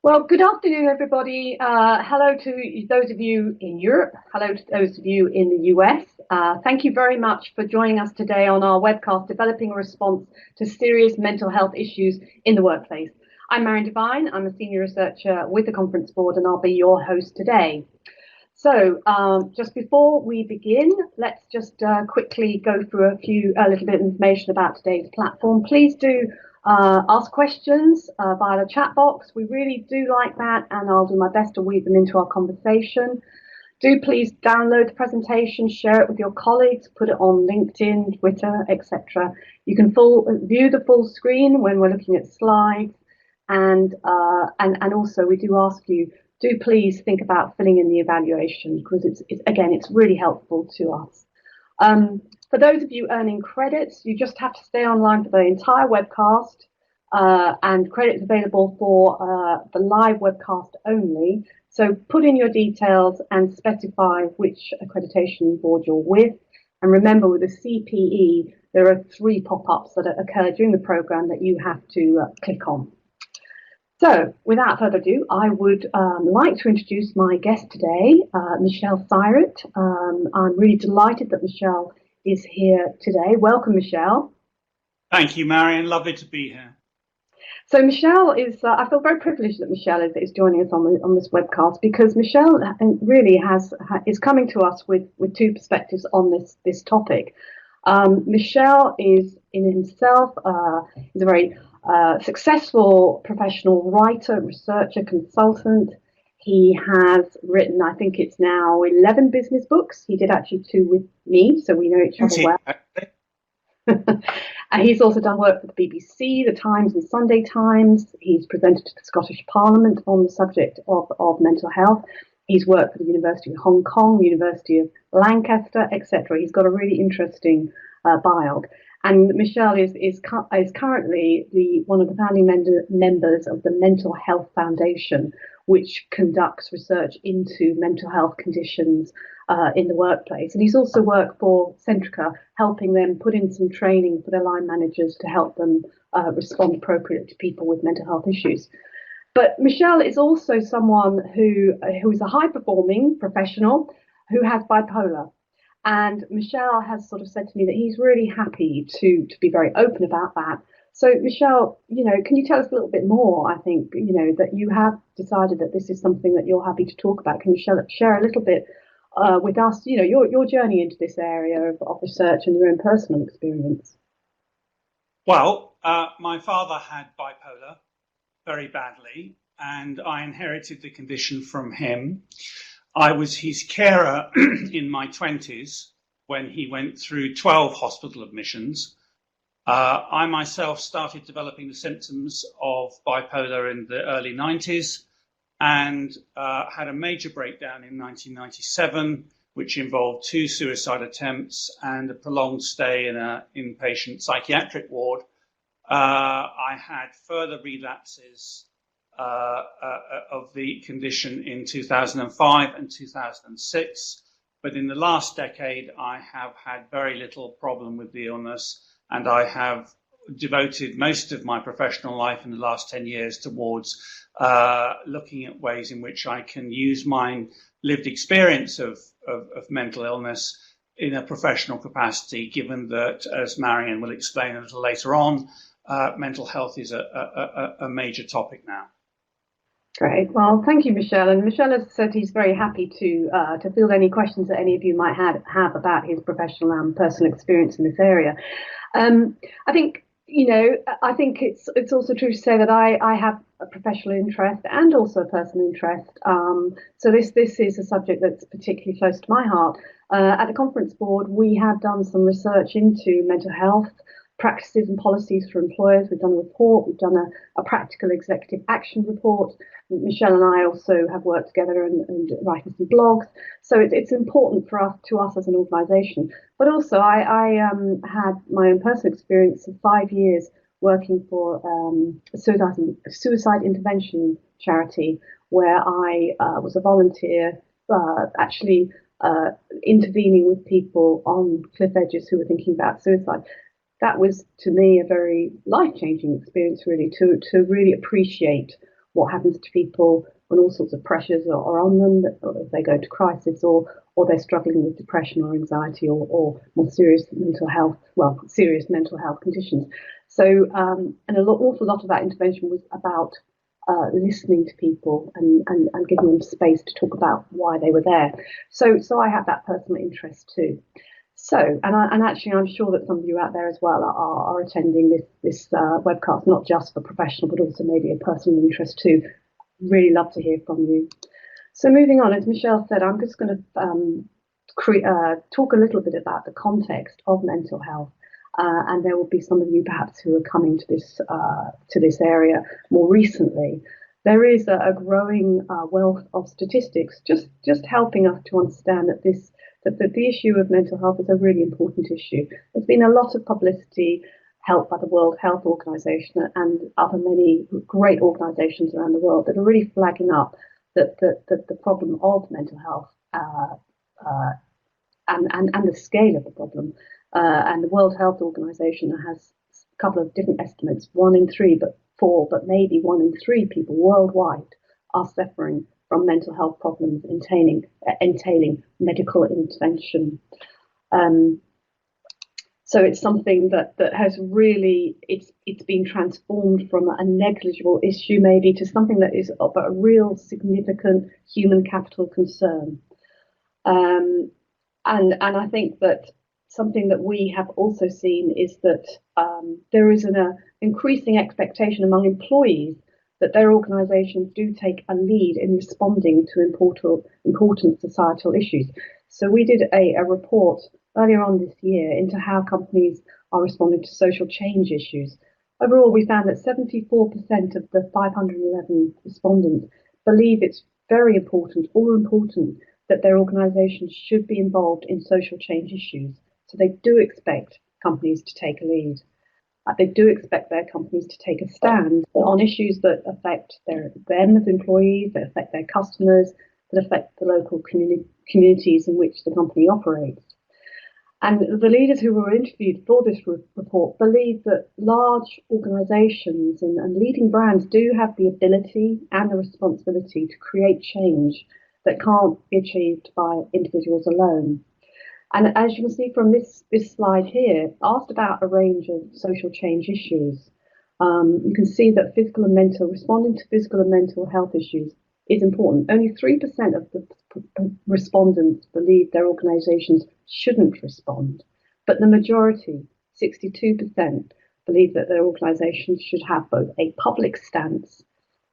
Well, good afternoon, everybody. Hello to those of you in Europe. Hello to those of you in the US. Thank you very much for joining us today on our webcast, Developing a Response to Serious Mental Health Issues in the Workplace. I'm Marion Devine. I'm a senior researcher with the Conference Board, and I'll be your host today. So just before we begin, let's just quickly go through a little bit of information about today's platform. Please do ask questions via the chat box. We really do like that, and I'll do my best to weave them into our conversation. Do please download the presentation, share it with your colleagues, put it on LinkedIn, Twitter, etc. You can view the full screen when we're looking at slides, and also we do ask you, do please think about filling in the evaluation, because it's really helpful to us. For those of you earning credits, you just have to stay online for the entire webcast, and credits available for the live webcast only. So put in your details and specify which accreditation board you're with. And remember, with the CPE, there are 3 pop-ups that occur during the program that you have to click on. So, without further ado, I would like to introduce my guest today, Michelle Syret. I'm really delighted that Michelle is here today. Welcome, Michelle. Thank you, Marion. Lovely to be here. So Michelle is, I feel very privileged that Michelle is joining us on this webcast, because Michelle really is coming to us with 2 perspectives on this topic. Michelle is in himself is a very successful professional writer, researcher, consultant. He has written, I think it's now 11 business books. He did actually 2 with me, so we know each other well. And he's also done work for the BBC, the Times and Sunday Times. He's presented to the Scottish Parliament on the subject of mental health. He's worked for the University of Hong Kong, University of Lancaster, etc. He's got a really interesting bio. And Michelle is currently one of the founding members of the Mental Health Foundation, which conducts research into mental health conditions in the workplace. And he's also worked for Centrica, helping them put in some training for their line managers to help them respond appropriately to people with mental health issues. But Michelle is also someone who is a high-performing professional who has bipolar. And Michelle has sort of said to me that he's really happy to be very open about that. So Michelle, can you tell us a little bit more? I think, that you have decided that this is something that you're happy to talk about. Can you share a little bit with us, your journey into this area of research and your own personal experience? Well, my father had bipolar very badly, and I inherited the condition from him. I was his carer in my 20s when he went through 12 hospital admissions. I myself started developing the symptoms of bipolar in the early 90s and had a major breakdown in 1997, which involved 2 suicide attempts and a prolonged stay in an inpatient psychiatric ward. I had further relapses of the condition in 2005 and 2006. But in the last decade, I have had very little problem with the illness, and I have devoted most of my professional life in the last 10 years towards looking at ways in which I can use my lived experience of mental illness in a professional capacity, given that, as Marion will explain a little later on, mental health is a major topic now. Great. Well, thank you, Michelle. And Michelle has said he's very happy to field any questions that any of you might have about his professional and personal experience in this area. I think it's also true to say that I have a professional interest and also a personal interest. So this is a subject that's particularly close to my heart. At the Conference Board, we have done some research into mental health practices and policies for employers. We've done a report, we've done a practical executive action report. Michelle and I also have worked together and writing some blogs. So it's important to us as an organisation. But also I had my own personal experience of 5 years working for a suicide intervention charity, where I was a volunteer, actually intervening with people on cliff edges who were thinking about suicide. That was, to me, a very life-changing experience, really, to really appreciate what happens to people when all sorts of pressures are on them, if they go to crisis or they're struggling with depression or anxiety or more serious serious mental health conditions. So, and awful lot of that intervention was about listening to people and giving them space to talk about why they were there. So I have that personal interest too. So, and actually, I'm sure that some of you out there as well are attending this webcast, not just for professional, but also maybe a personal interest too. Really love to hear from you. So moving on, as Michelle said, I'm just going to talk a little bit about the context of mental health. And there will be some of you perhaps who are coming to this area more recently. There is a growing wealth of statistics just helping us to understand that the issue of mental health is a really important issue. There's been a lot of publicity helped by the World Health Organization and other many great organizations around the world that are really flagging up that the problem of mental health and the scale of the problem. And the World Health Organization has a couple of different estimates, 1 in 3, but 4, but maybe 1 in 3 people worldwide are suffering from mental health problems entailing medical intervention. So it's something that has really, it's been transformed from a negligible issue maybe to something that is of a real significant human capital concern. And I think that something that we have also seen is that there is an increasing expectation among employees that their organisations do take a lead in responding to important societal issues. So we did a report earlier on this year into how companies are responding to social change issues. Overall, we found that 74% of the 511 respondents believe it's very important, all important, that their organisations should be involved in social change issues. So they do expect companies to take a lead. They do expect their companies to take a stand on issues that affect them as employees, that affect their customers, that affect the local communities in which the company operates. And the leaders who were interviewed for this report believe that large organisations and leading brands do have the ability and the responsibility to create change that can't be achieved by individuals alone. And as you can see from this slide here, asked about a range of social change issues, you can see that responding to physical and mental health issues is important. Only 3% of the respondents believe their organisations shouldn't respond, but the majority, 62%, believe that their organisations should have both a public stance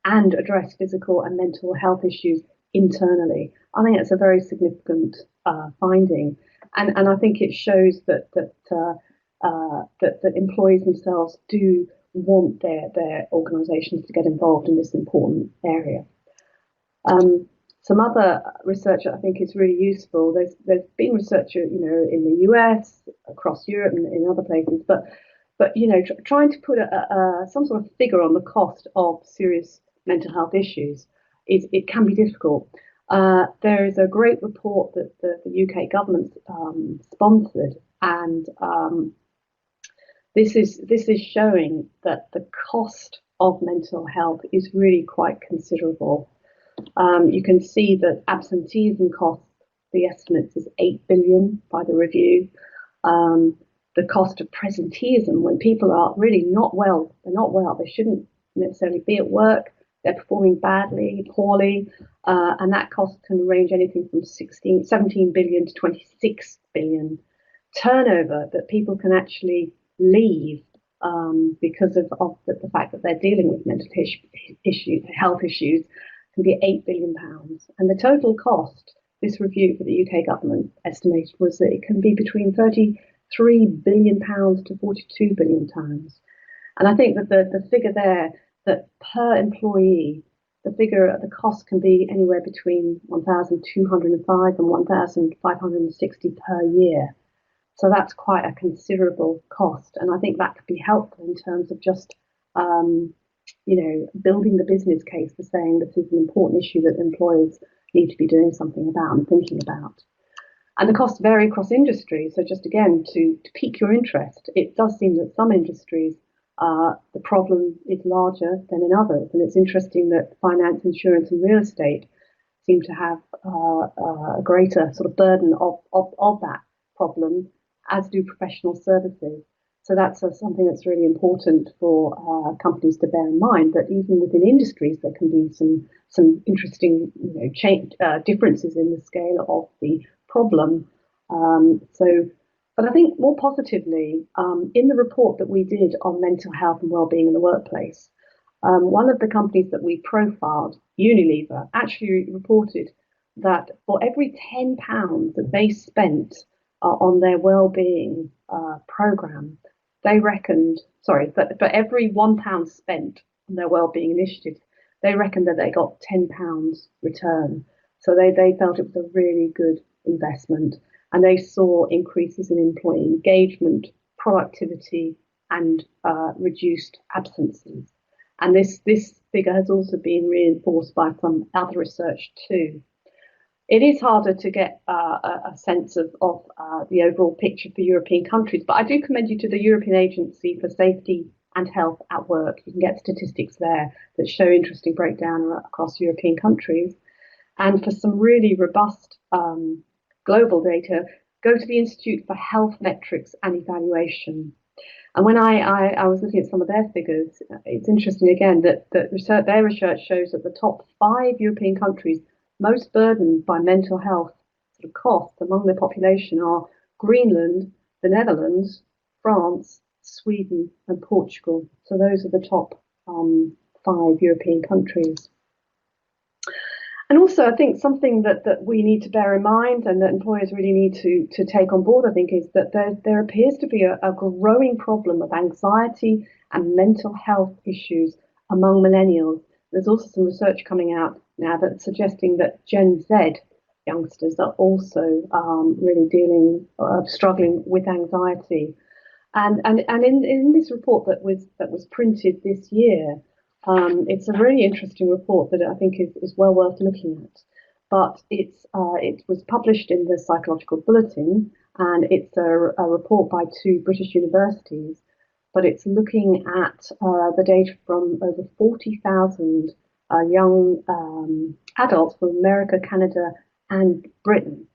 and address physical and mental health issues internally. I think it's a very significant finding, and I think it shows that employees themselves do want their organisations to get involved in this important area. Some other research that I think is really useful. There's been research, in the US, across Europe, and in other places, but trying to put some sort of figure on the cost of serious mental health issues it can be difficult. There is a great report that the UK government sponsored, and this is showing that the cost of mental health is really quite considerable. You can see that absenteeism costs, the estimates is 8 billion by the review. The cost of presenteeism, when people are really not well, they shouldn't necessarily be at work, they're performing badly, poorly, and that cost can range anything from 17 billion to 26 billion. Turnover that people can actually leave because of the fact that they're dealing with mental health issues can be £8 billion. And the total cost, this review for the UK government estimated, was that it can be between £33 billion to £42 billion. And I think that the figure there, that per employee, the cost can be anywhere between 1,205 and 1,560 per year. So that's quite a considerable cost. And I think that could be helpful in terms of just building the business case for saying this is an important issue that employers need to be doing something about and thinking about. And the costs vary across industries. So just again, to pique your interest, it does seem that some industries the problem is larger than in others. And it's interesting that finance, insurance, and real estate seem to have a greater sort of burden of that problem, as do professional services. So that's something that's really important for companies to bear in mind, that even within industries there can be some interesting differences in the scale of the problem. But I think more positively, in the report that we did on mental health and well-being in the workplace, one of the companies that we profiled, Unilever, actually reported that for every £10 that they spent on their well-being program, they reckoned, for every £1 spent on their well-being initiatives, they reckoned that they got £10 return. So they felt it was a really good investment, and they saw increases in employee engagement, productivity, and reduced absences. And this figure has also been reinforced by some other research too. It is harder to get a sense of the overall picture for European countries, but I do commend you to the European Agency for Safety and Health at Work. You can get statistics there that show interesting breakdown across European countries. And for some really robust global data, go to the Institute for Health Metrics and Evaluation. And when I was looking at some of their figures, it's interesting again that their research shows that the top 5 European countries most burdened by mental health sort of costs among their population are Greenland, the Netherlands, France, Sweden, and Portugal. So those are the top 5 European countries. And also, I think something that we need to bear in mind, and that employers really need to take on board, I think, is that there appears to be a growing problem of anxiety and mental health issues among millennials. There's also some research coming out now that's suggesting that Gen Z youngsters are also really struggling with anxiety. And in this report that was printed this year, it's a really interesting report that I think is well worth looking at. But it was published in the Psychological Bulletin, and it's a report by 2 British universities. But it's looking at the data from over 40,000 young adults from America, Canada, and Britain.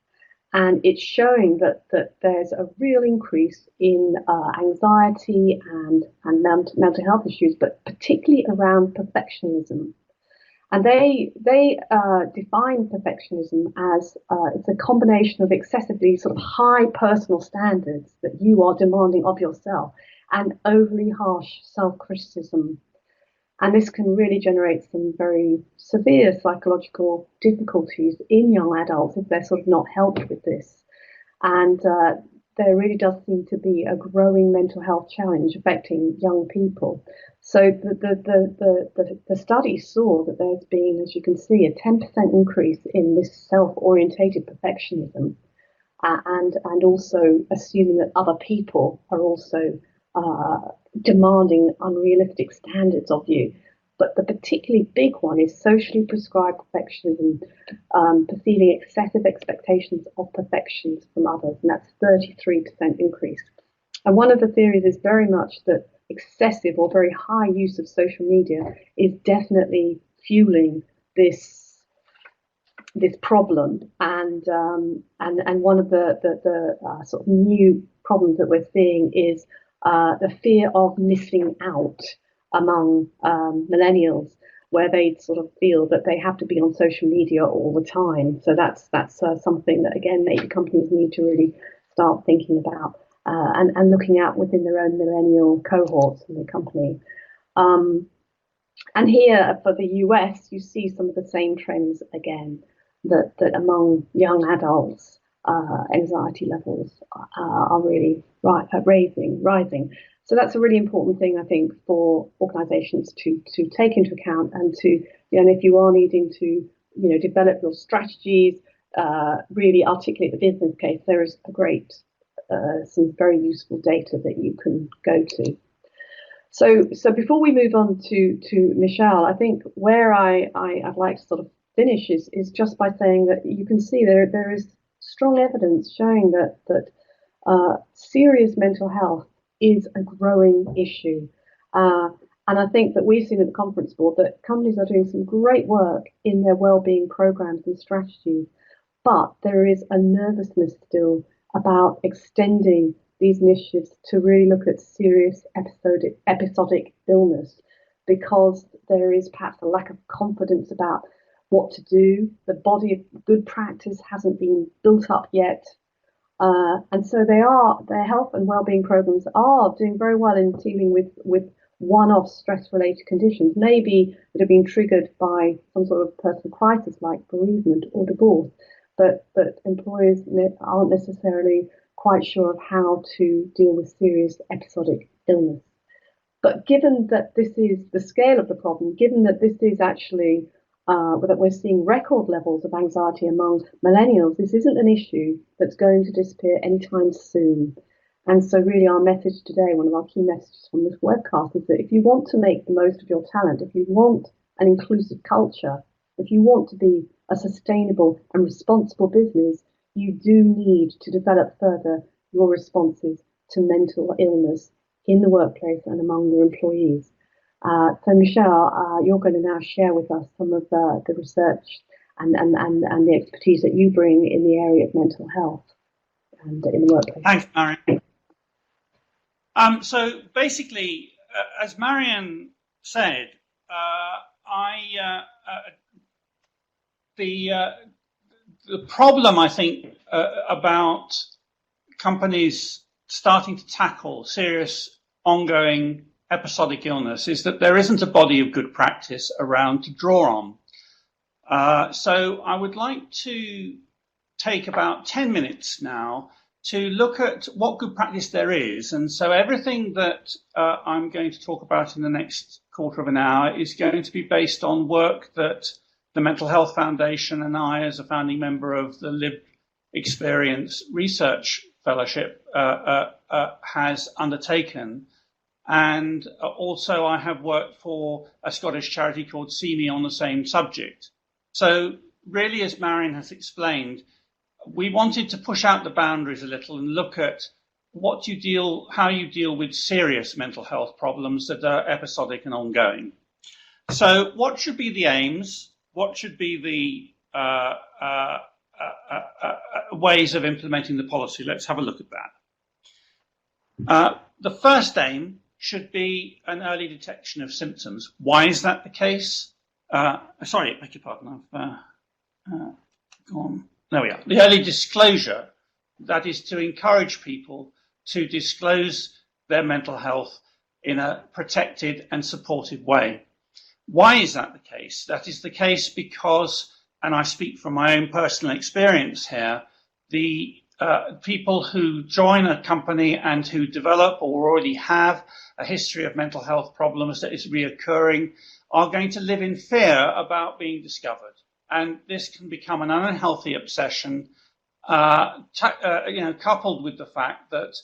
And it's showing that there's a real increase in anxiety and mental health issues, but particularly around perfectionism. And they define perfectionism as it's a combination of excessively sort of high personal standards that you are demanding of yourself and overly harsh self-criticism. And this can really generate some very severe psychological difficulties in young adults if they're sort of not helped with this. And there really does seem to be a growing mental health challenge affecting young people. So the study saw that there's been, as you can see, a 10% increase in this self-orientated perfectionism, and also assuming that other people are also demanding unrealistic standards of you. But the particularly big one is socially prescribed perfectionism, perceiving excessive expectations of perfections from others, and that's 33% increase. And one of the theories is very much that excessive or very high use of social media is definitely fueling this problem. And one of the sort of new problems that we're seeing is the fear of missing out among millennials, where they sort of feel that they have to be on social media all the time. So that's something that, again, maybe companies need to really start thinking about and looking at within their own millennial cohorts in the company. And here for the US, you see some of the same trends again, that among young adults, anxiety levels are really rising. So that's a really important thing, I think, for organisations to take into account, and to, if you are needing to, develop your strategies, really articulate the business case, there is some very useful data that you can go to. So before we move on to Michelle, I think where I'd like to sort of finish is just by saying that you can see there is strong evidence showing that serious mental health is a growing issue, And I think that we've seen at the conference board that companies are doing some great work in their well-being programs and strategies, but there is a nervousness still about extending these initiatives to really look at serious episodic illness, because there is perhaps a lack of confidence about what to do. The body of good practice hasn't been built up yet. And so their health and wellbeing programs are doing very well in dealing with one-off stress-related conditions, maybe that have been triggered by some sort of personal crisis like bereavement or divorce. But employers aren't necessarily quite sure of how to deal with serious episodic illness. But given that this is the scale of the problem, given that this is actually that we're seeing record levels of anxiety among millennials, this isn't an issue that's going to disappear anytime soon. And so really our message today, one of our key messages from this webcast, is that if you want to make the most of your talent, if you want an inclusive culture, if you want to be a sustainable and responsible business, you do need to develop further your responses to mental illness in the workplace and among your employees. So Michelle, you're going to now share with us some of the research and the expertise that you bring in the area of mental health and in the workplace. Thanks, Marion. So basically, as Marion said, the problem, I think, about companies starting to tackle serious ongoing episodic illness is that there isn't a body of good practice around to draw on. So I would like to take about 10 minutes now to look at what good practice there is. And so everything that I'm going to talk about in the next quarter of an hour is going to be based on work that the Mental Health Foundation and I, as a founding member of the Live Experience Research Fellowship, has undertaken. And also I have worked for a Scottish charity called See Me on the same subject. So really, as Marion has explained, we wanted to push out the boundaries a little and look at how you deal with serious mental health problems that are episodic and ongoing. So what should be the aims? What should be the ways of implementing the policy? Let's have a look at that. The first aim should be an early detection of symptoms. Why is that the case? Sorry, beg your pardon, I've gone. There we are. The early disclosure, that is to encourage people to disclose their mental health in a protected and supportive way. Why is that the case? That is the case because, and I speak from my own personal experience here, the people who join a company and who develop or already have a history of mental health problems that is reoccurring are going to live in fear about being discovered. And this can become an unhealthy obsession, coupled with the fact that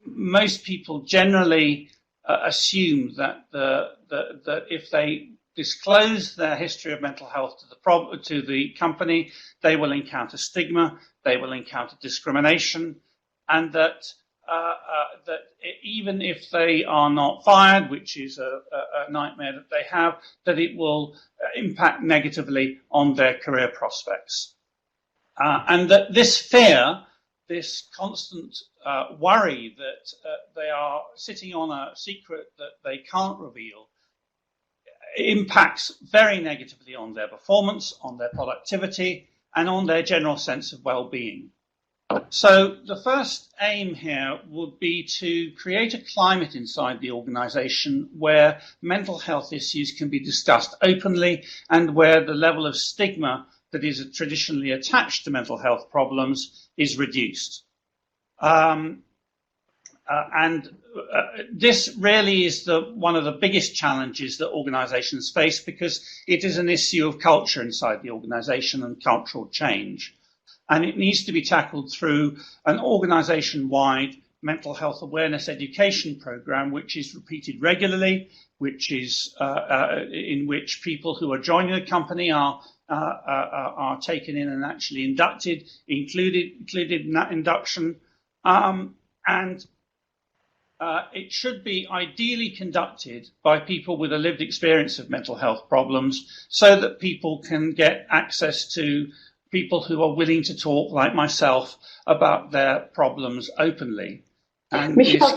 most people generally assume that that if they disclose their history of mental health to the company, they will encounter stigma, they will encounter discrimination, and that even if they are not fired, which is a nightmare that they have, that it will impact negatively on their career prospects. And that this fear, this constant worry that they are sitting on a secret that they can't reveal, impacts very negatively on their performance, on their productivity, and on their general sense of well-being. So the first aim here would be to create a climate inside the organization where mental health issues can be discussed openly and where the level of stigma that is traditionally attached to mental health problems is reduced. This really is one of the biggest challenges that organizations face, because it is an issue of culture inside the organization and cultural change. And it needs to be tackled through an organization-wide mental health awareness education program, which is repeated regularly, which is in which people who are joining the company are taken in and actually included in that induction. And it should be ideally conducted by people with a lived experience of mental health problems, so that people can get access to people who are willing to talk, like myself, about their problems openly. And Michelle,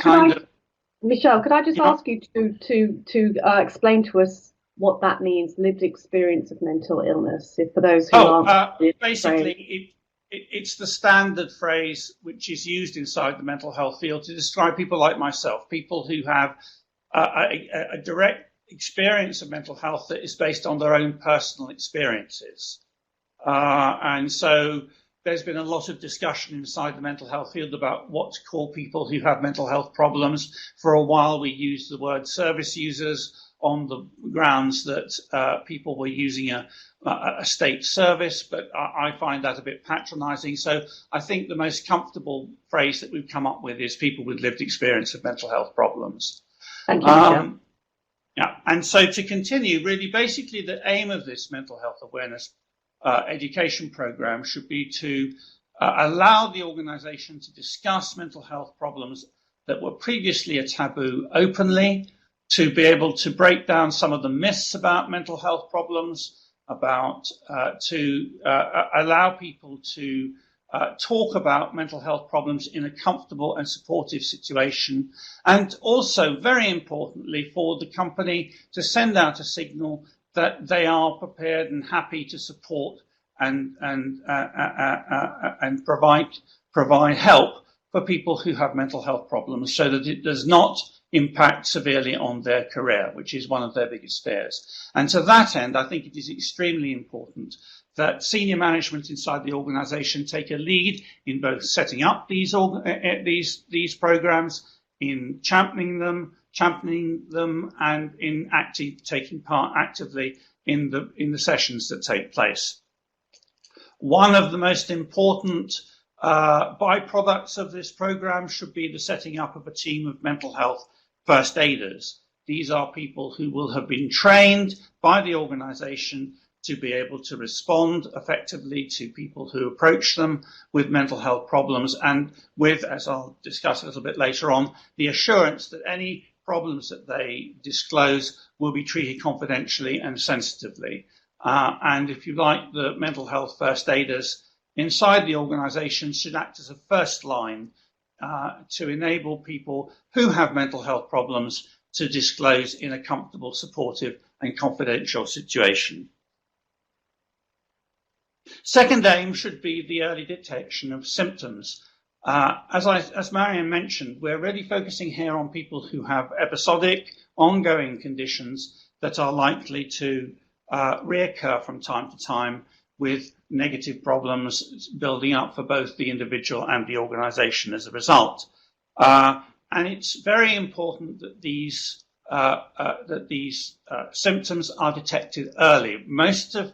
could I just Yeah. ask you to explain to us what that means, lived experience of mental illness, if for those who aren't basically, it's the standard phrase which is used inside the mental health field to describe people like myself, people who have a direct experience of mental health that is based on their own personal experiences. And so there's been a lot of discussion inside the mental health field about what to call people who have mental health problems. For a while, we used the word service users on the grounds that people were using a state service, but I find that a bit patronizing. So I think the most comfortable phrase that we've come up with is people with lived experience of mental health problems. Thank you, Michelle. Yeah, and so to continue, really, basically the aim of this mental health awareness education program should be to allow the organization to discuss mental health problems that were previously a taboo openly, to be able to break down some of the myths about mental health problems, to allow people to talk about mental health problems in a comfortable and supportive situation, and also, very importantly, for the company to send out a signal that they are prepared and happy to support and provide help for people who have mental health problems, so that it does not impact severely on their career, which is one of their biggest fears. And to that end, I think it is extremely important that senior management inside the organisation take a lead in both setting up these programs, in championing them, and in taking part actively in the sessions that take place. One of the most important byproducts of this program should be the setting up of a team of mental health first aiders. These are people who will have been trained by the organisation to be able to respond effectively to people who approach them with mental health problems, and with, as I'll discuss a little bit later on, the assurance that any problems that they disclose will be treated confidentially and sensitively. And if you like, the mental health first aiders inside the organisation should act as a first line to enable people who have mental health problems to disclose in a comfortable, supportive and confidential situation. Second aim should be the early detection of symptoms. As Marianne mentioned, we're really focusing here on people who have episodic, ongoing conditions that are likely to reoccur from time to time, with negative problems building up for both the individual and the organisation as a result. And it's very important that these symptoms are detected early. Most of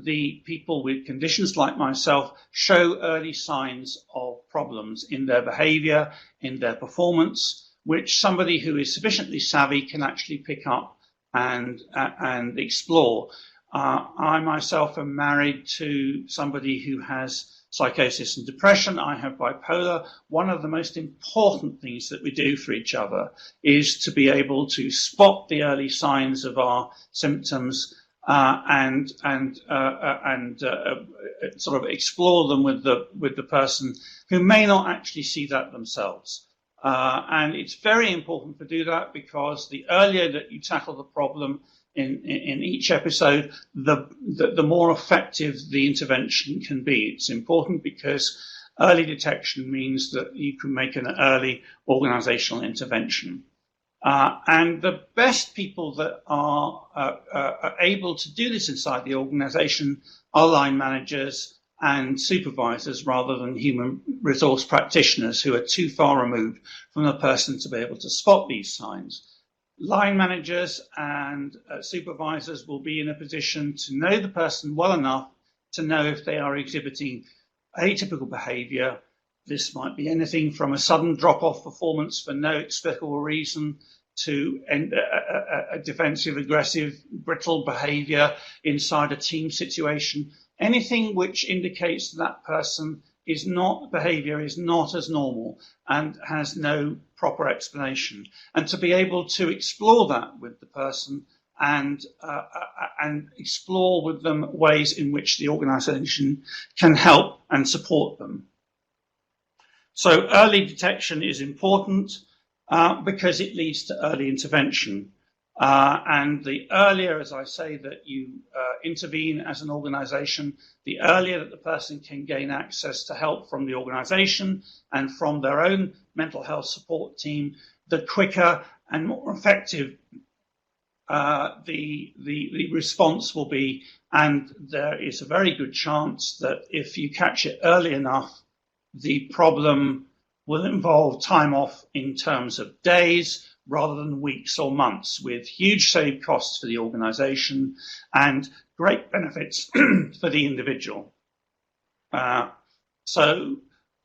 the people with conditions like myself show early signs of problems in their behaviour, in their performance, which somebody who is sufficiently savvy can actually pick up and explore. I myself am married to somebody who has psychosis and depression. I have bipolar. One of the most important things that we do for each other is to be able to spot the early signs of our symptoms and sort of explore them with the person who may not actually see that themselves. And it's very important to do that, because the earlier that you tackle the problem in each episode, the more effective the intervention can be. It's important because early detection means that you can make an early organizational intervention. And the best people that are able to do this inside the organization are line managers and supervisors, rather than human resource practitioners who are too far removed from the person to be able to spot these signs. Line managers and supervisors will be in a position to know the person well enough to know if they are exhibiting atypical behaviour. This might be anything from a sudden drop-off performance for no explicable reason to a defensive, aggressive, brittle behaviour inside a team situation. Anything which indicates that person behavior is not as normal and has no proper explanation. And to be able to explore that with the person and explore with them ways in which the organization can help and support them. So early detection is important because it leads to early intervention. And the earlier, as I say, that you intervene as an organization, the earlier that the person can gain access to help from the organization and from their own mental health support team, the quicker and more effective the response will be. And there is a very good chance that if you catch it early enough, the problem will involve time off in terms of days rather than weeks or months, with huge saved costs for the organization and great benefits for the individual. So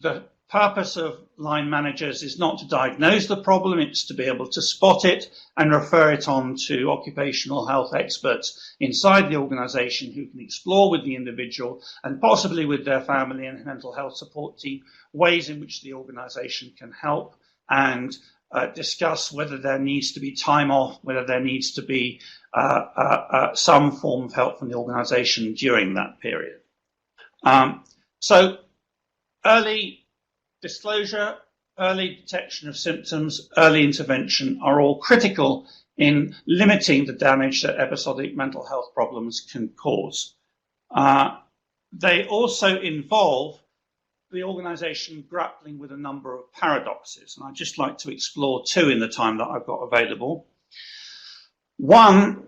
the purpose of line managers is not to diagnose the problem, it's to be able to spot it and refer it on to occupational health experts inside the organization who can explore with the individual and possibly with their family and mental health support team ways in which the organization can help and discuss whether there needs to be time off, whether there needs to be some form of help from the organization during that period. So early disclosure, early detection of symptoms, early intervention are all critical in limiting the damage that episodic mental health problems can cause. They also involve the organization grappling with a number of paradoxes, and I'd just like to explore two in the time that I've got available. One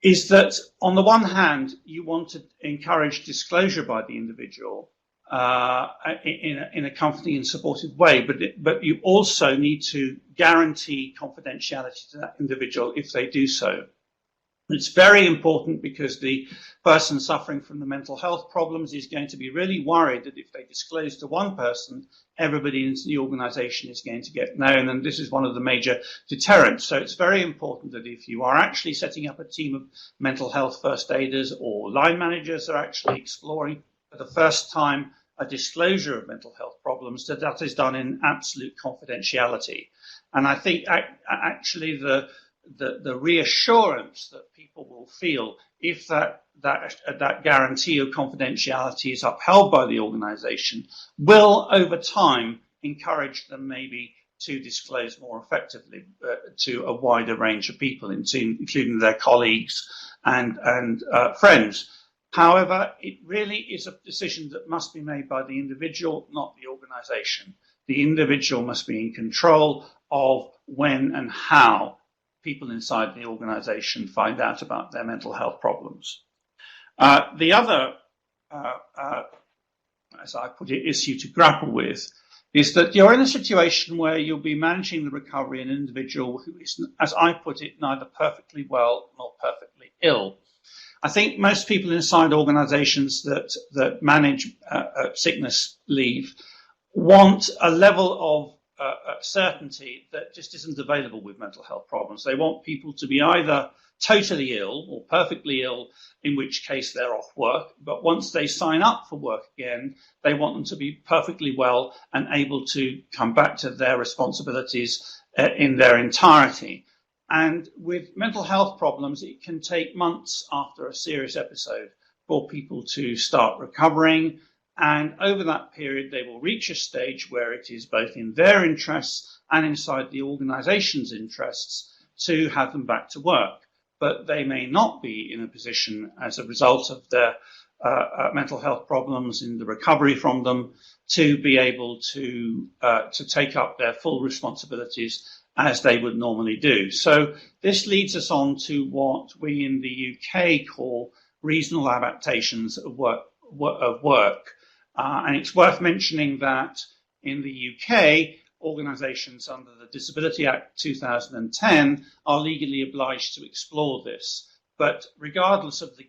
is that, on the one hand, you want to encourage disclosure by the individual in a comforting and supportive way, but you also need to guarantee confidentiality to that individual if they do so. It's very important because the person suffering from the mental health problems is going to be really worried that if they disclose to one person, everybody in the organization is going to get known, and this is one of the major deterrents. So it's very important that if you are actually setting up a team of mental health first aiders or line managers are actually exploring for the first time a disclosure of mental health problems, that is done in absolute confidentiality. And I think actually the reassurance that people will feel if that guarantee of confidentiality is upheld by the organization will over time encourage them maybe to disclose more effectively to a wider range of people, including their colleagues and friends. However, it really is a decision that must be made by the individual, not the organization. The individual must be in control of when and how people inside the organization find out about their mental health problems. The other, as I put it, issue to grapple with is that you're in a situation where you'll be managing the recovery of an individual who is, as I put it, neither perfectly well nor perfectly ill. I think most people inside organizations that manage sickness leave want a level of certainty that just isn't available with mental health problems. They want people to be either totally ill or perfectly ill, in which case they're off work. But once they sign up for work again, they want them to be perfectly well and able to come back to their responsibilities in their entirety. And with mental health problems, it can take months after a serious episode for people to start recovering. And over that period, they will reach a stage where it is both in their interests and inside the organization's interests to have them back to work. But they may not be in a position, as a result of their mental health problems and the recovery from them, to be able to take up their full responsibilities as they would normally do. So this leads us on to what we in the UK call reasonable adaptations of work. And it's worth mentioning that in the UK, organisations under the Disability Act 2010 are legally obliged to explore this. But regardless of the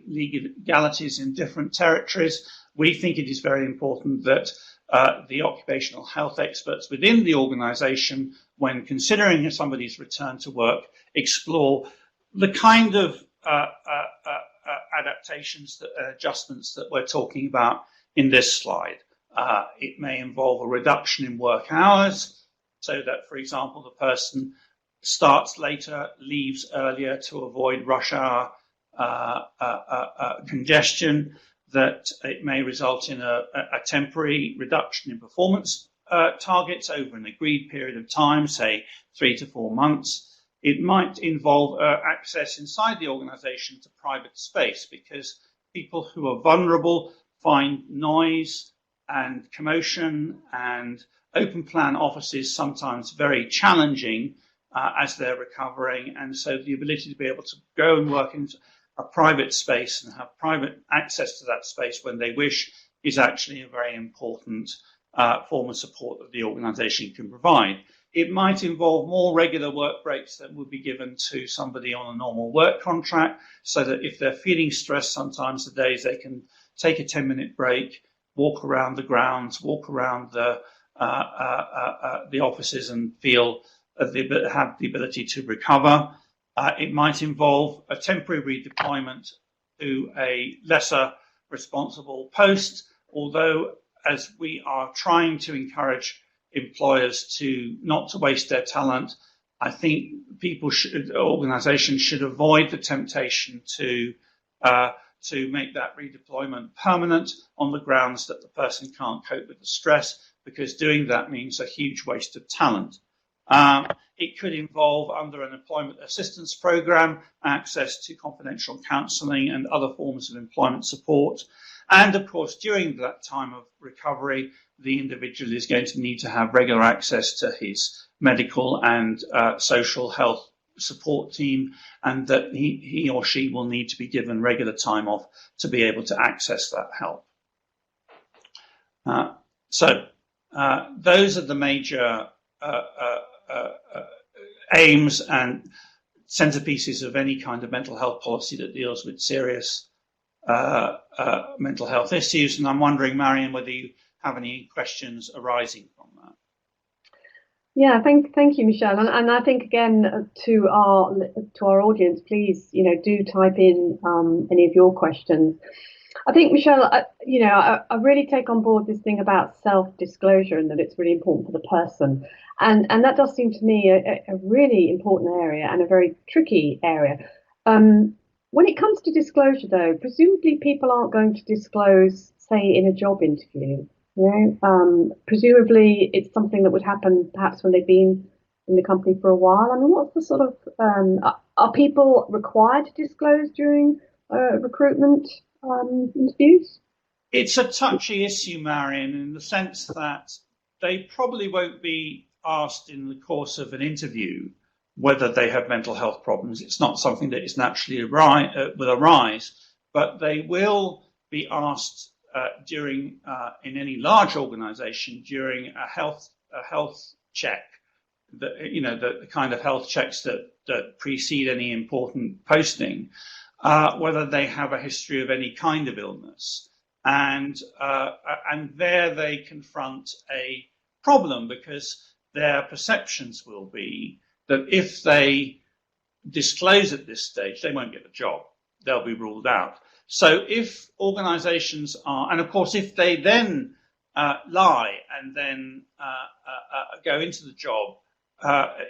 legalities in different territories, we think it is very important that the occupational health experts within the organisation, when considering somebody's return to work, explore the kind of adaptations, adjustments that we're talking about in this slide. It may involve a reduction in work hours, so that, for example, the person starts later, leaves earlier to avoid rush hour congestion, that it may result in a temporary reduction in performance targets over an agreed period of time, say 3 to 4 months. It might involve access inside the organization to private space, because people who are vulnerable find noise and commotion and open plan offices sometimes very challenging as they're recovering. And so the ability to be able to go and work in a private space and have private access to that space when they wish is actually a very important form of support that the organization can provide. It might involve more regular work breaks than would be given to somebody on a normal work contract, so that if they're feeling stressed sometimes the days, they can take a 10-minute break, walk around the grounds, walk around the offices and feel have the ability to recover. It might involve a temporary redeployment to a lesser responsible post, although as we are trying to encourage employers to not to waste their talent, I think organizations should avoid the temptation to make that redeployment permanent on the grounds that the person can't cope with the stress, because doing that means a huge waste of talent. It could involve, under an employment assistance program, access to confidential counselling and other forms of employment support. And of course, during that time of recovery, the individual is going to need to have regular access to his medical and social health support team, and that he or she will need to be given regular time off to be able to access that help. So those are the major aims and centerpieces of any kind of mental health policy that deals with serious mental health issues. And I'm wondering, Marion, whether you have any questions arising from that. Yeah, thank you, Michelle. And I think again to our audience, please, do type in any of your questions. I think, Michelle, I really take on board this thing about self-disclosure, and that it's really important for the person. And that does seem to me a really important area, and a very tricky area. When it comes to disclosure, though, presumably people aren't going to disclose, say, in a job interview. Presumably it's something that would happen perhaps when they've been in the company for a while. I mean, what's the sort of are people required to disclose during recruitment interviews? It's a touchy issue, Marion, in the sense that they probably won't be asked in the course of an interview whether they have mental health problems. It's not something that is naturally will arise, but they will be asked during in any large organization during a health check, the kind of health checks that precede any important posting, whether they have a history of any kind of illness, and there they confront a problem, because their perceptions will be that if they disclose at this stage, they won't get the job. They'll be ruled out. So if organizations are, and of course, if they then lie and then go into the job,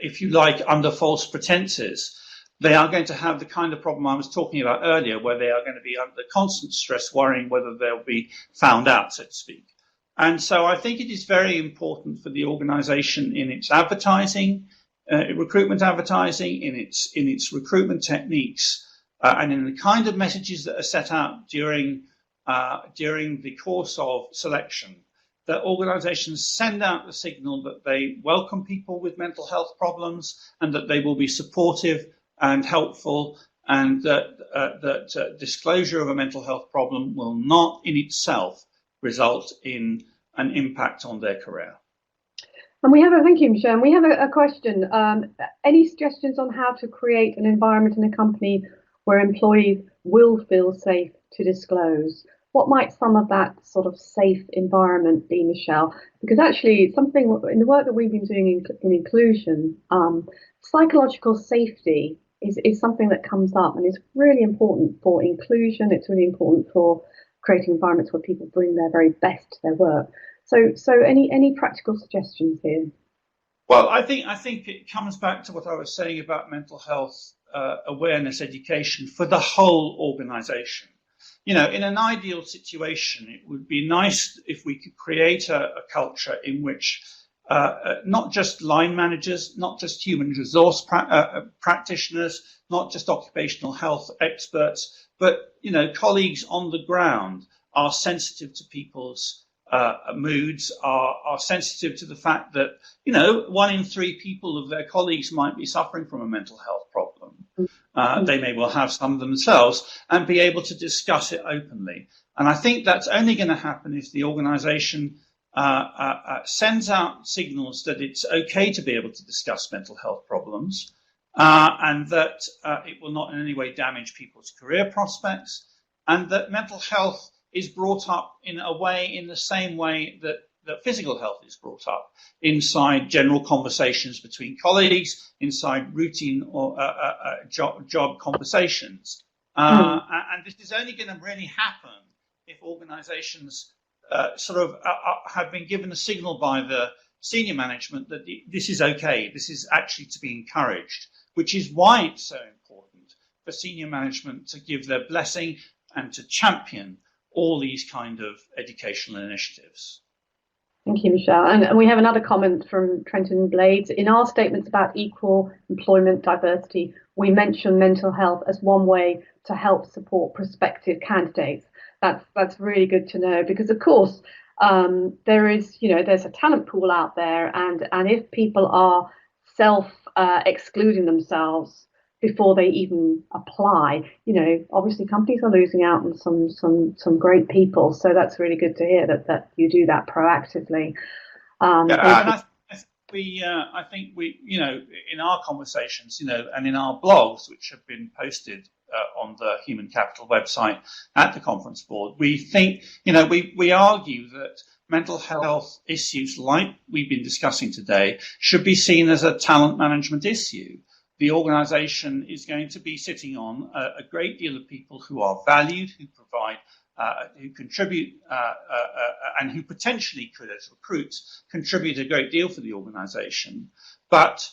if you like, under false pretenses, they are going to have the kind of problem I was talking about earlier, where they are going to be under constant stress, worrying whether they'll be found out, so to speak. And so I think it is very important for the organization in its advertising, recruitment advertising, in its recruitment techniques, and in the kind of messages that are set out during the course of selection, that organizations send out the signal that they welcome people with mental health problems, and that they will be supportive and helpful, and that disclosure of a mental health problem will not in itself result in an impact on their career. And thank you, Michelle. We have a question. Any suggestions on how to create an environment in a company where employees will feel safe to disclose? What might some of that sort of safe environment be, Michelle? Because actually, something in the work that we've been doing in inclusion, psychological safety is something that comes up, and is really important for inclusion. It's really important for creating environments where people bring their very best to their work. So any practical suggestions here? Well, I think it comes back to what I was saying about mental health awareness education for the whole organisation. In an ideal situation, it would be nice if we could create a culture in which not just line managers, not just human resource practitioners, not just occupational health experts, but colleagues on the ground are sensitive to people's moods, are sensitive to the fact that 1 in 3 people of their colleagues might be suffering from a mental health problem. They may well have some themselves, and be able to discuss it openly. And I think that's only going to happen if the organisation sends out signals that it's okay to be able to discuss mental health problems, and that it will not in any way damage people's career prospects, and that mental health is brought up in a way, in the same way that physical health is brought up, inside general conversations between colleagues, inside routine or job conversations. And this is only going to really happen if organisations have been given a signal by the senior management that this is okay, this is actually to be encouraged, which is why it's so important for senior management to give their blessing and to champion all these kind of educational initiatives. Thank you, Michelle. And we have another comment from Trenton Blades. In our statements about equal employment diversity, we mention mental health as one way to help support prospective candidates. That's really good to know, because of course there's a talent pool out there, and if people are excluding themselves before they even apply, obviously companies are losing out on some great people. So that's really good to hear that you do that proactively. I think we, in our conversations, and in our blogs, which have been posted on the Human Capital website at the Conference Board, we think, we argue that mental health issues like we've been discussing today should be seen as a talent management issue. The organisation is going to be sitting on a great deal of people who are valued, who provide, who contribute, and who potentially could, as recruits, contribute a great deal for the organisation, but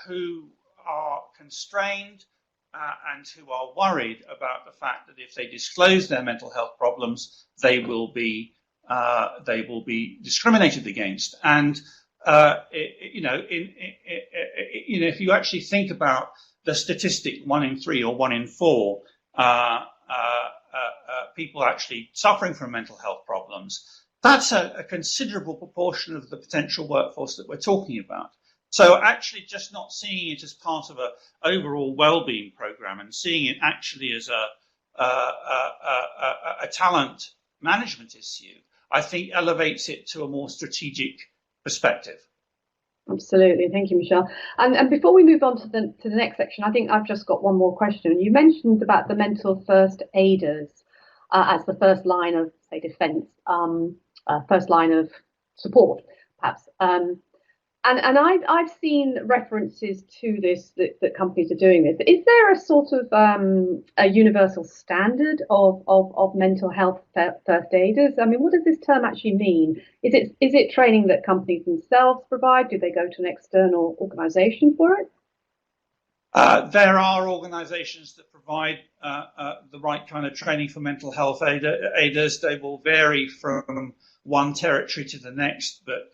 who are constrained and who are worried about the fact that if they disclose their mental health problems, they will be discriminated against. And if you actually think about the statistic, 1 in 3 or 1 in 4 people actually suffering from mental health problems, that's a considerable proportion of the potential workforce that we're talking about. So actually just not seeing it as part of an overall well-being program and seeing it actually as a talent management issue, I think elevates it to a more strategic perspective. Absolutely, thank you, Michelle. And before we move on to the next section, I think I've just got one more question. You mentioned about the mental first aiders as the first line of, say, defence, first line of support, perhaps. And I've seen references to this, that companies are doing this. Is there a sort of a universal standard of mental health first aiders? I mean, what does this term actually mean? Is it training that companies themselves provide? Do they go to an external organisation for it? There are organisations that provide the right kind of training for mental health aiders. They will vary from one territory to the next, but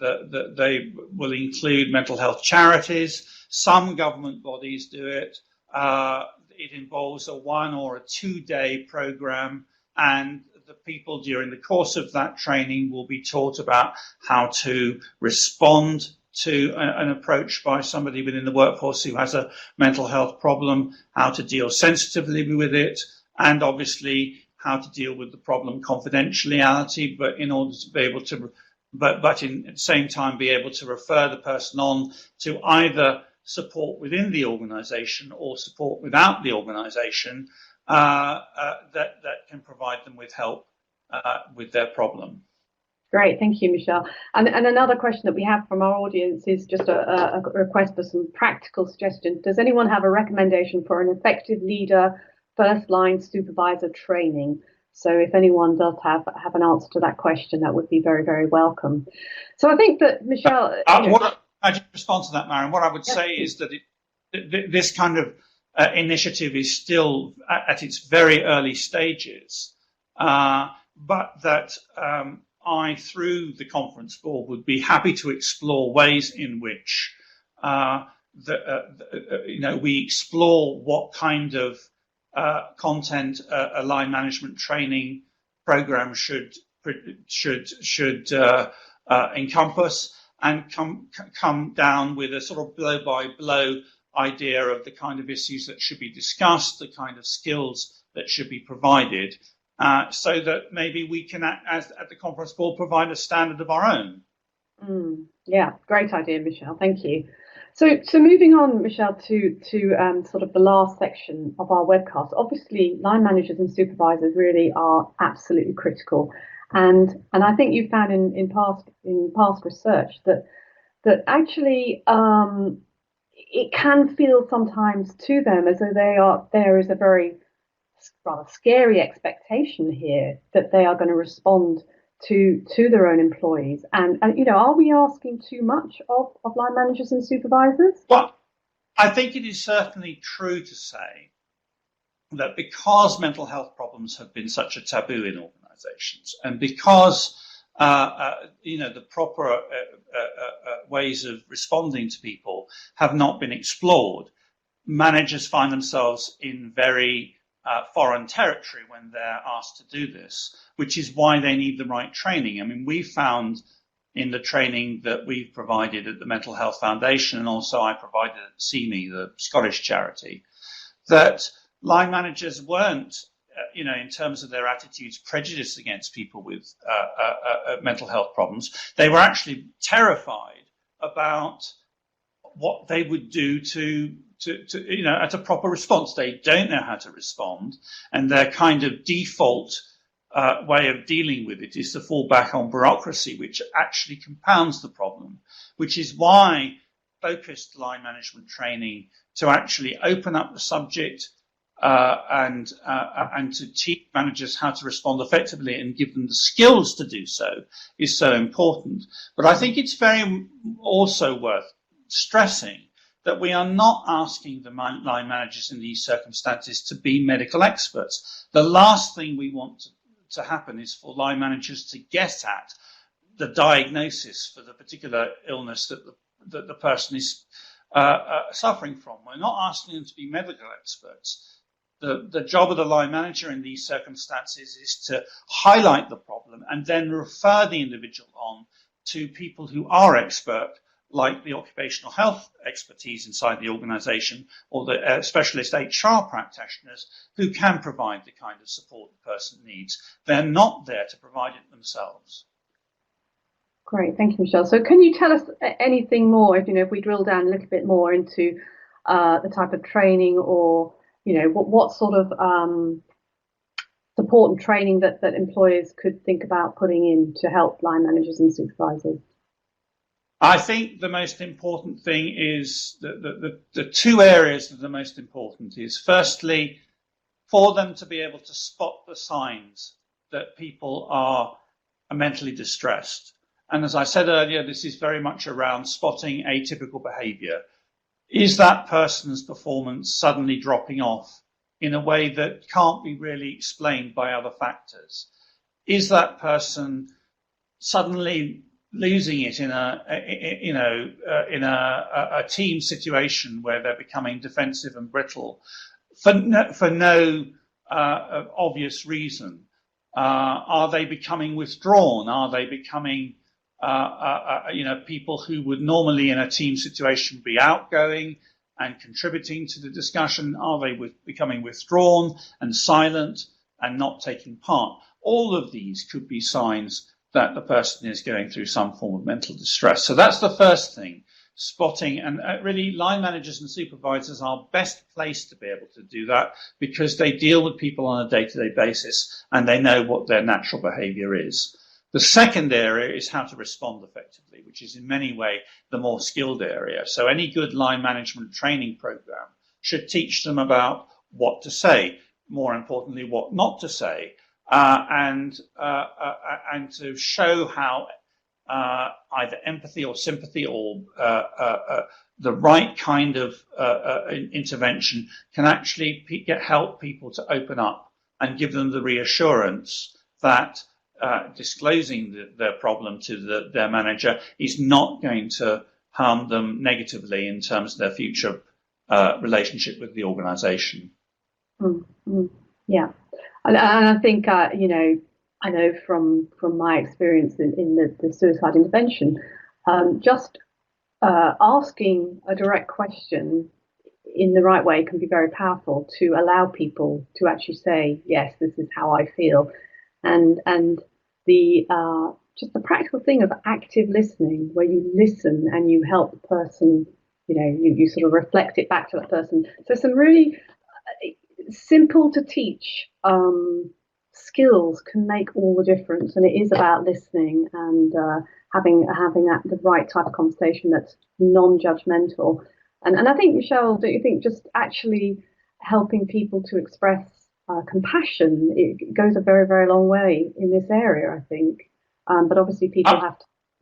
they will include mental health charities. Some government bodies do it. It involves a 1 or a 2 day program, and the people during the course of that training will be taught about how to respond to an approach by somebody within the workforce who has a mental health problem, how to deal sensitively with it, and obviously how to deal with the problem confidentiality, but in order to be able to, but in at the same time be able to refer the person on to either support within the organisation or support without the organisation that can provide them with help with their problem. Great, thank you, Michelle. And another question that we have from our audience is just a request for some practical suggestions. Does anyone have a recommendation for an effective leader first line supervisor training? So if anyone does have an answer to that question, that would be very, very welcome. So I think that Michelle, I just respond to that, Marion. What I would say is that this kind of initiative is still at its very early stages, but that I, through the conference board, would be happy to explore ways in which we explore what kind of content a line management training program should encompass, and come down with a sort of blow by blow idea of the kind of issues that should be discussed, the kind of skills that should be provided, so that maybe we can, as at the conference board, provide a standard of our own. Yeah, great idea, Michelle. Thank you. So moving on, Michelle, to sort of the last section of our webcast. Obviously, line managers and supervisors really are absolutely critical, and I think you found in past research that actually it can feel sometimes to them as though there is a very rather scary expectation here that they are going to respond to their own employees, and are we asking too much of line managers and supervisors? Well, I think it is certainly true to say that because mental health problems have been such a taboo in organizations, and because the proper ways of responding to people have not been explored, managers find themselves in very foreign territory when they're asked to do this, which is why they need the right training. I mean, we found in the training that we've provided at the Mental Health Foundation, and also I provided at CME, the Scottish charity, that line managers weren't, in terms of their attitudes, prejudiced against people with mental health problems. They were actually terrified about what they would do to at a proper response. They don't know how to respond, and their kind of default way of dealing with it is to fall back on bureaucracy, which actually compounds the problem, which is why focused line management training to actually open up the subject and to teach managers how to respond effectively and give them the skills to do so is so important. But I think it's very also worth stressing that we are not asking the line managers in these circumstances to be medical experts. The last thing we want to happen is for line managers to get at the diagnosis for the particular illness that the person is suffering from. We're not asking them to be medical experts. The job of the line manager in these circumstances is to highlight the problem and then refer the individual on to people who are expert, like the occupational health expertise inside the organization, or the specialist HR practitioners who can provide the kind of support the person needs. They're not there to provide it themselves. Great, thank you, Michelle. So can you tell us anything more, if we drill down a little bit more into the type of training, or what sort of support and training that employers could think about putting in to help line managers and supervisors? I think the most important thing is the two areas that are the most important is, firstly, for them to be able to spot the signs that people are mentally distressed. And as I said earlier, this is very much around spotting atypical behavior. Is that person's performance suddenly dropping off in a way that can't be really explained by other factors? Is that person suddenly losing it in a team situation where they're becoming defensive and brittle for no obvious reason? Are they becoming withdrawn? Are they becoming people who would normally in a team situation be outgoing and contributing to the discussion? Are they becoming withdrawn and silent and not taking part? All of these could be signs that the person is going through some form of mental distress. So that's the first thing, spotting. And really, line managers and supervisors are best placed to be able to do that because they deal with people on a day-to-day basis and they know what their natural behavior is. The second area is how to respond effectively, which is in many ways the more skilled area. So any good line management training program should teach them about what to say, more importantly, what not to say, and to show how either empathy or sympathy or the right kind of intervention can actually help people to open up and give them the reassurance that disclosing their problem to their manager is not going to harm them negatively in terms of their future relationship with the organisation. Yeah, and I think I know from my experience in the suicide intervention, just asking a direct question in the right way can be very powerful to allow people to actually say, yes, this is how I feel, and the just the practical thing of active listening, where you listen and you help the person, you sort of reflect it back to that person. So some really simple to teach skills can make all the difference, and it is about listening and having the right type of conversation that's non-judgmental. And I think, Michelle, don't you think just actually helping people to express compassion, it goes a very, very long way in this area, I think. But obviously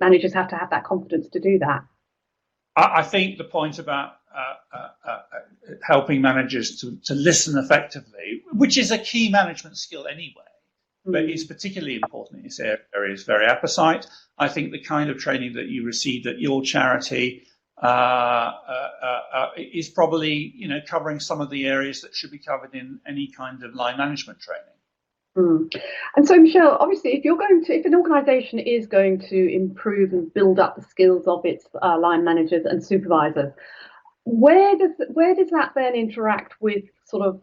managers have to have that confidence to do that. I think the point about helping managers to listen effectively, which is a key management skill anyway, but is particularly important in this area, is very apposite. I think the kind of training that you received at your charity is probably, covering some of the areas that should be covered in any kind of line management training. And so, Michelle, obviously, if an organisation is going to improve and build up the skills of its line managers and supervisors, where does that then interact with sort of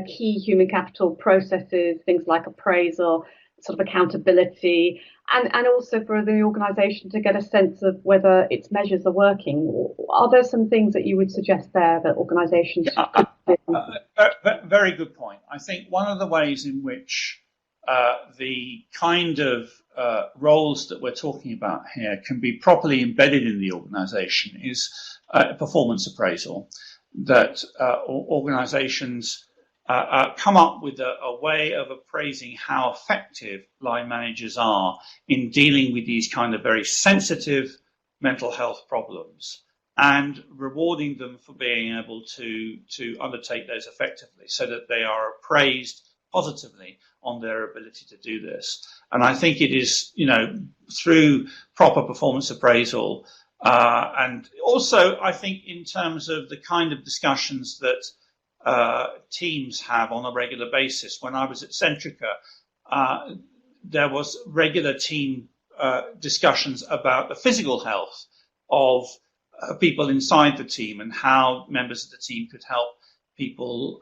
key human capital processes, things like appraisal, sort of accountability, and also for the organisation to get a sense of whether its measures are working? Are there some things that you would suggest there that organisations could do? Very good point. I think one of the ways in which the kind of roles that we're talking about here can be properly embedded in the organisation is performance appraisal, that organisations come up with a way of appraising how effective line managers are in dealing with these kind of very sensitive mental health problems, and rewarding them for being able to undertake those effectively, so that they are appraised positively on their ability to do this. And I think it is, through proper performance appraisal, and also I think in terms of the kind of discussions that teams have on a regular basis. When I was at Centrica, there was regular team discussions about the physical health of people inside the team and how members of the team could help people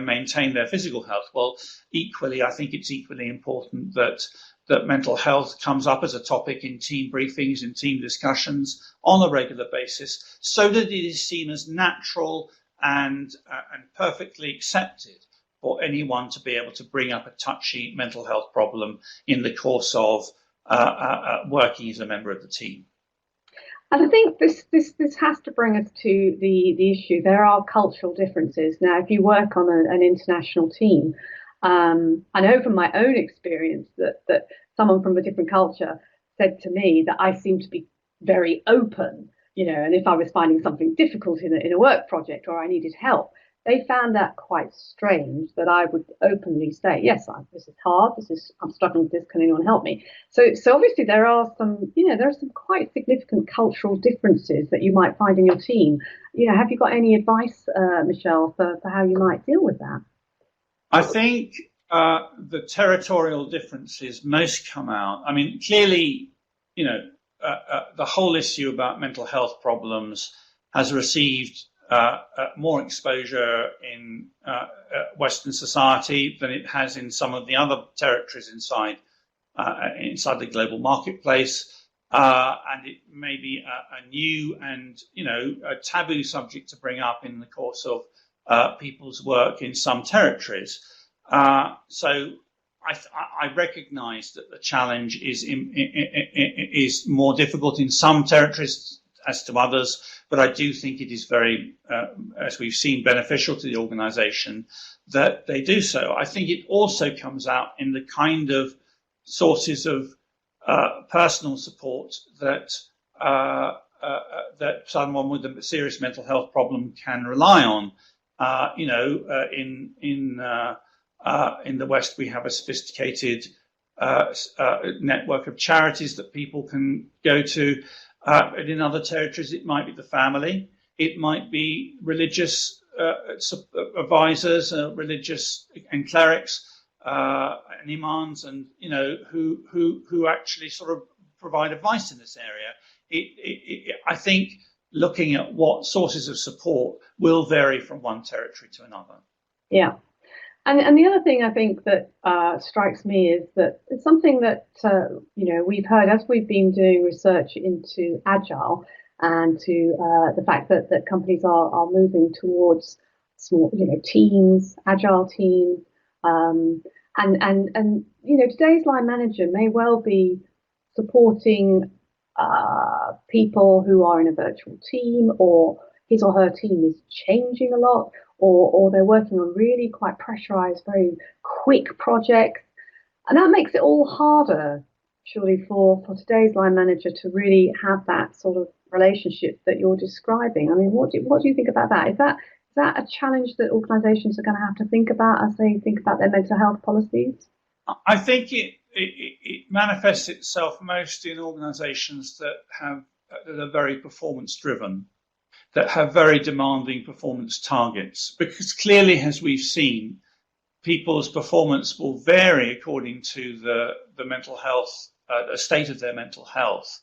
maintain their physical health. Well, equally, I think it's equally important that mental health comes up as a topic in team briefings, in team discussions on a regular basis, so that it is seen as natural and perfectly accepted for anyone to be able to bring up a touchy mental health problem in the course of working as a member of the team. And I think this has to bring us to the issue. There are cultural differences. Now, if you work on an international team, I know from my own experience that someone from a different culture said to me that I seem to be very open, and if I was finding something difficult in a work project or I needed help, they found that quite strange that I would openly say, yes, this is hard, I'm struggling with this, can anyone help me? So obviously there are some quite significant cultural differences that you might find in your team. Have you got any advice, Michelle, for how you might deal with that? I think the territorial differences most come out. I mean, clearly, the whole issue about mental health problems has received more exposure in Western society than it has in some of the other territories inside the global marketplace, and it may be a new and a taboo subject to bring up in the course of people's work in some territories. So I recognise that the challenge is more difficult in some territories as to others, but I do think it is very, as we've seen, beneficial to the organisation that they do so. I think it also comes out in the kind of sources of personal support that that someone with a serious mental health problem can rely on. In the West, we have a sophisticated network of charities that people can go to. And in other territories, it might be the family, it might be religious advisors, religious and clerics, and imams, and who actually sort of provide advice in this area. I think looking at what sources of support will vary from one territory to another. Yeah. And the other thing I think that strikes me is that it's something that we've heard as we've been doing research into agile and to the fact that companies are moving towards small teams, agile teams, and today's line manager may well be supporting people who are in a virtual team, or his or her team is changing a lot, or they're working on really quite pressurized, very quick projects. And that makes it all harder, surely, for today's line manager to really have that sort of relationship that you're describing. I mean, what do you think about that? Is that a challenge that organizations are going to have to think about as they think about their mental health policies? I think it manifests itself most in organizations that are very performance driven, that have very demanding performance targets, because clearly, as we've seen, people's performance will vary according to the mental health, the state of their mental health,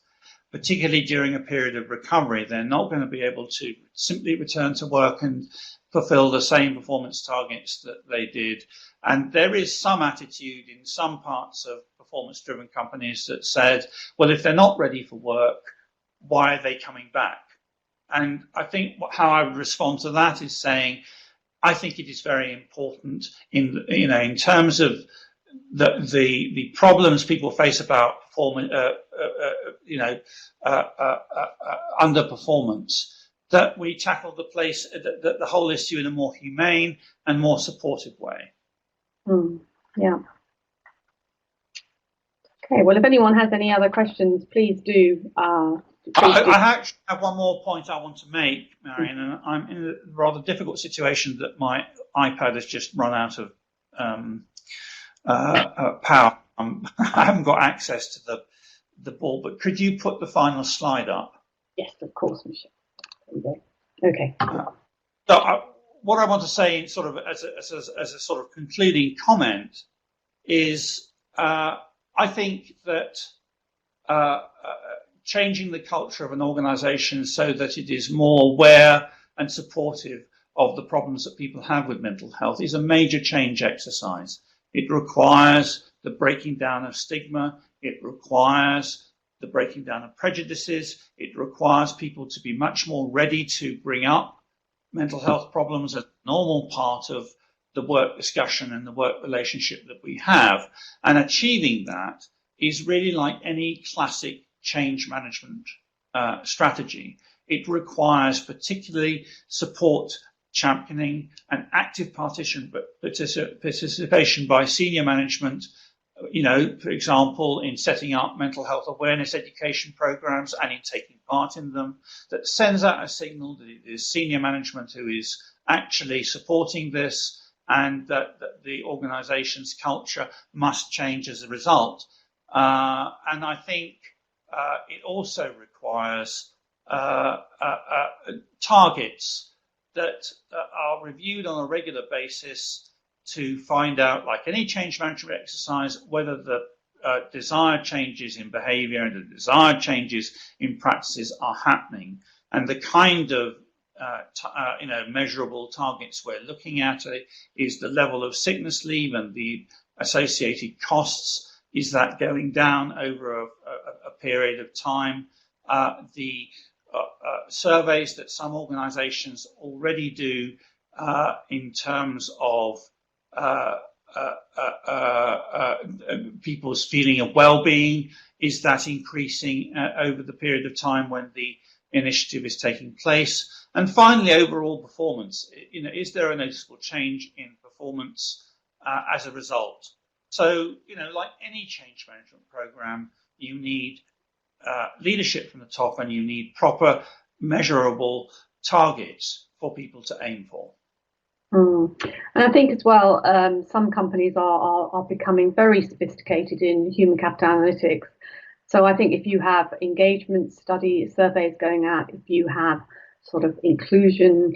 particularly during a period of recovery. They're not going to be able to simply return to work and fulfill the same performance targets that they did. And there is some attitude in some parts of performance-driven companies that said, well, if they're not ready for work, why are they coming back? And I think how I would respond to that is saying, I think it is very important in terms of the problems people face about underperformance, that we tackle the whole issue in a more humane and more supportive way. Yeah. Okay. Well, if anyone has any other questions, please do. I actually have one more point I want to make, Marion, and I'm in a rather difficult situation that my iPad has just run out of power. I haven't got access to the board, but could you put the final slide up? Yes, of course, Michelle. Okay. So what I want to say, sort of as a sort of concluding comment, is I think that changing the culture of an organization so that it is more aware and supportive of the problems that people have with mental health is a major change exercise. It requires the breaking down of stigma. It requires the breaking down of prejudices. It requires people to be much more ready to bring up mental health problems as a normal part of the work discussion and the work relationship that we have. And achieving that is really like any classic change management strategy. It requires particularly support, championing, and active participation by senior management, for example, in setting up mental health awareness education programs and in taking part in them, that sends out a signal that it is senior management who is actually supporting this, and that the organization's culture must change as a result. And I think it also requires targets that are reviewed on a regular basis to find out, like any change management exercise, whether the desired changes in behavior and the desired changes in practices are happening. And the kind of measurable targets we're looking at is the level of sickness leave and the associated costs. Is that going down over a period of time? The surveys that some organizations already do in terms of people's feeling of well-being, is that increasing over the period of time when the initiative is taking place. And finally, overall performance. Is there a noticeable change in performance as a result? So, like any change management program, you need leadership from the top, and you need proper measurable targets for people to aim for. And I think as well, some companies are becoming very sophisticated in human capital analytics. So I think if you have engagement study surveys going out, if you have sort of inclusion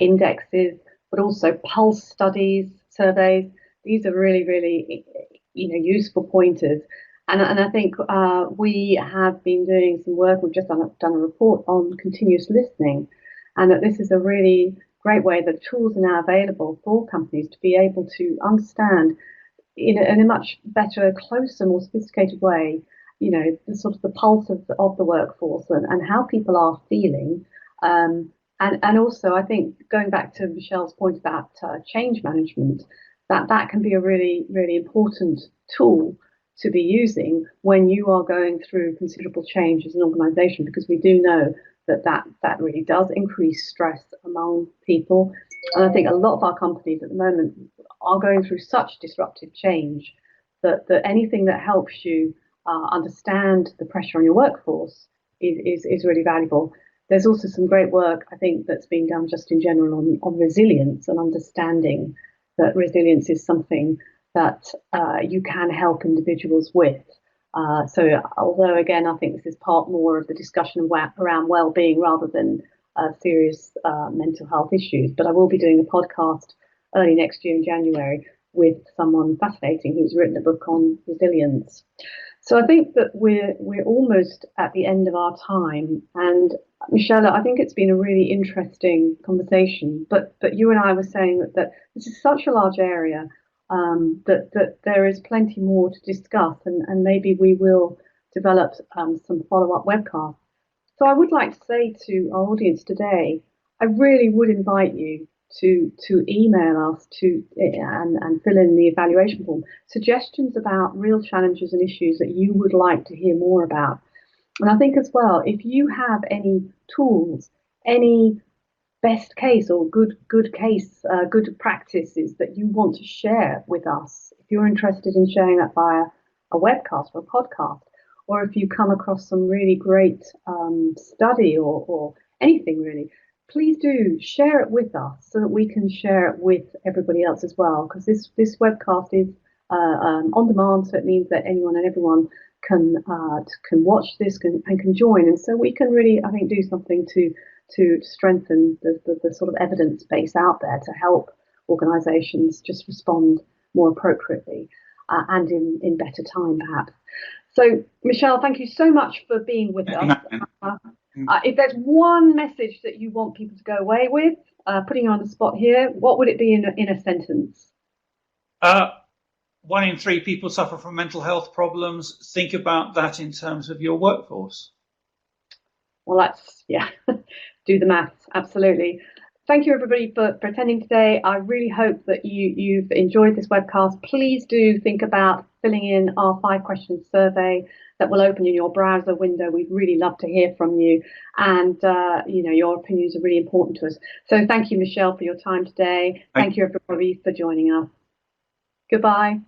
indexes, but also pulse studies, surveys, these are really, really, useful pointers. And I think we have been doing some work. We've just done a report on continuous listening, and that this is a really great way that tools are now available for companies to be able to understand in a much better, closer, more sophisticated way, the sort of the pulse of the workforce and how people are feeling. And also, I think going back to Michelle's point about change management, that can be a really, really important tool to be using when you are going through considerable change as an organisation, because we do know that really does increase stress among people. And I think a lot of our companies at the moment are going through such disruptive change that anything that helps you understand the pressure on your workforce is really valuable. There's also some great work, I think, that's been done just in general on resilience and understanding that resilience is something that you can help individuals with. So although, again, I think this is part more of the discussion around well-being rather than serious mental health issues, but I will be doing a podcast early next year in January with someone fascinating who's written a book on resilience. So I think that we're almost at the end of our time. And Michelle, I think it's been a really interesting conversation, but you and I were saying that this is such a large area that there is plenty more to discuss, and maybe we will develop some follow-up webcasts. So I would like to say to our audience today, I really would invite you to email us and fill in the evaluation form, suggestions about real challenges and issues that you would like to hear more about. And I think as well, if you have any tools, any best case or good practices that you want to share with us, if you're interested in sharing that via a webcast or a podcast, or if you come across some really great study or anything really, please do share it with us so that we can share it with everybody else as well, because this webcast is on demand, so it means that anyone and everyone can watch this and can join, and so we can really, I think, do something to strengthen the sort of evidence base out there to help organisations just respond more appropriately and in better time, perhaps. So, Michelle, thank you so much for being with us. If there's one message that you want people to go away with, putting you on the spot here, what would it be in a sentence? 1 in 3 people suffer from mental health problems. Think about that in terms of your workforce. Well, do the maths, absolutely. Thank you, everybody, for attending today. I really hope that you've enjoyed this webcast. Please do think about filling in our 5-question survey that will open in your browser window. We'd really love to hear from you. And, your opinions are really important to us. So thank you, Michelle, for your time today. Thank you, everybody, for joining us. Goodbye.